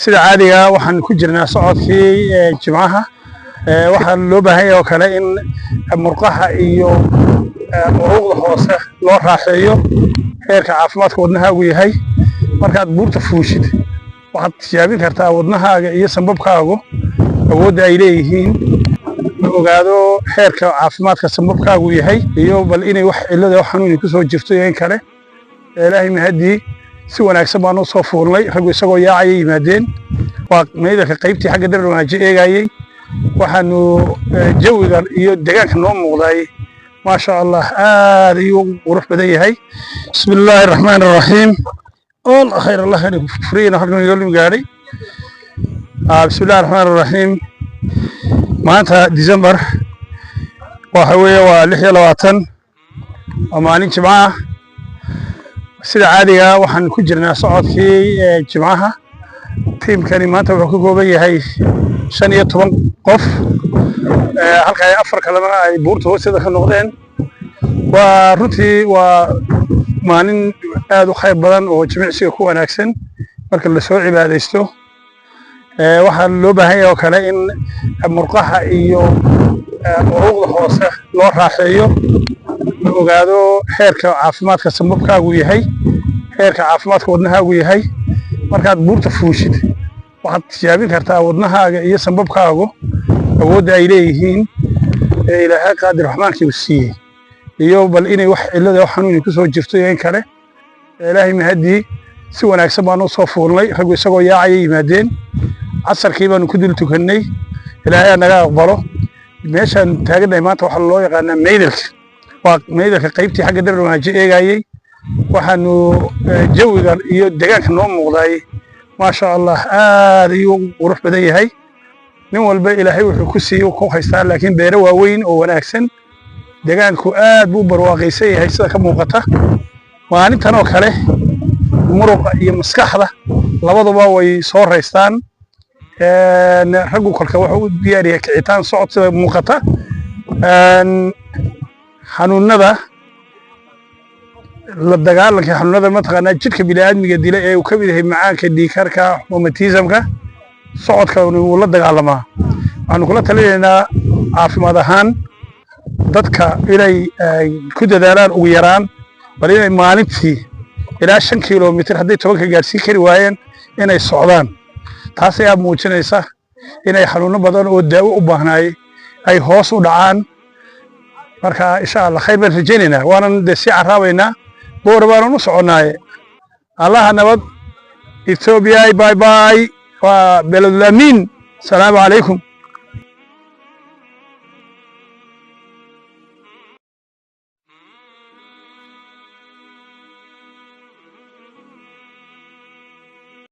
sida caadiga waxaan ku jirnaa socodkii jimcaha waxaa loo baahan yahay oo kale in murqaha iyo uruqda hoose loo raaxeeyo heerka caafimaadka wadnahaagu yahay markaad buurta fuushid waxaad tijaabin kartaa wadnahaaga iyo sanbabkaagu awoodda ay leeyihiin la ogaado heerka caafimaadka sanbabkaagu yahay iyo bal inay wax cillada wax xanuun ku soo jirto iyo in kale ilaahay mahadii si wanaagsan baan u soo fuulnay rag isagoo yaacay yimaadeen waa meydka qaybtii xagga darwaaje eegayay waxaanu jawiga iyo deegaanka noo muuqday ma sha Allah aad iyo qurux badan yahay bismillaahir rahmaanir rahiim all khayr Allah inuu furiina halkan iyo gaaray bismillaahir rahmaanir rahiim maanta December waxa weeye waa 26 oo maalin jimcaha sida caadiga waxaan ku jirnaa socodkii jimcaha tiimkani maanta wuxuu ka kooban yahay 15 qof halka ay afar kalena ay buurta hoosteeda ka noqdeen waa runtii waa maalin aad u khayr badan oo jimicsiga ku wanaagsan marka la soo cibaadeysto waxaa loo baahan yahay oo kale in murqaha iyo uruqda hoose loo raaxeeyo la ogaado heerka caafimaadka sanbabkaagu yahay heerka caafimaadka wadnahaagu yahay markaad buurta fuushid waxaad tijaabin kartaa wadnahaaga iyo sanbabkaagu awoodda ay leeyihiin ilaahay qaadir raxmaankii uu siiyey iyo bal inay wax cillada wax xanuun ku soo jirto iyo in kale ilaahay mahadii si wanaagsan baan u soo fuulnay rag isagoo yaacay yimaadeen casarkii baan ku dul tukanay ilaahay naga aqbalo meeshan taaganay maanta waxa loo yaqaanaa meydalka waa meydalka qaybtii xagga darwaaje eegayay waxaanu jawiga iyo deegaanka noo muuqday ma sha Allah aad iyo qurux badan yahay nin walba ilaahay wuxuu ku siiyay ku haystaa laakiin beero waaweyn oo wanaagsan deegaanku aad buu barwaaqaysan yahay sida ka muuqata maalintan oo kale muruqa iyo maskaxda labaduba way soo reystaan raggu kolka wuxuu u diyaariyay kicitaan socod sida muuqata xanuunada la dagaalanka xanuunada mataqaanaa jidhka bini'aadmiga dila ee uu ka mid yahay macaanka dhiigkarka rheumatismka socodka uu la dagaalamaa waxaanu kula talinaynaa caafimaad ahaan dadka inay ku dadaalaan ugu yaraan bal inay maalintii ilaa 5 kiiloomitir hadday 10 ka gaarsiin kari waayeen inay socdaan taas ayaa muujinaysa inay xanuuno badan oo daawo u baahnay ay hoos u dhacaan marka insha Allah khayr baan rajaynaynaa waanan si caraabayna boor baan u soconaaye Allah nabad Ethiopia bye bye wa beladul amin salaamu alaykum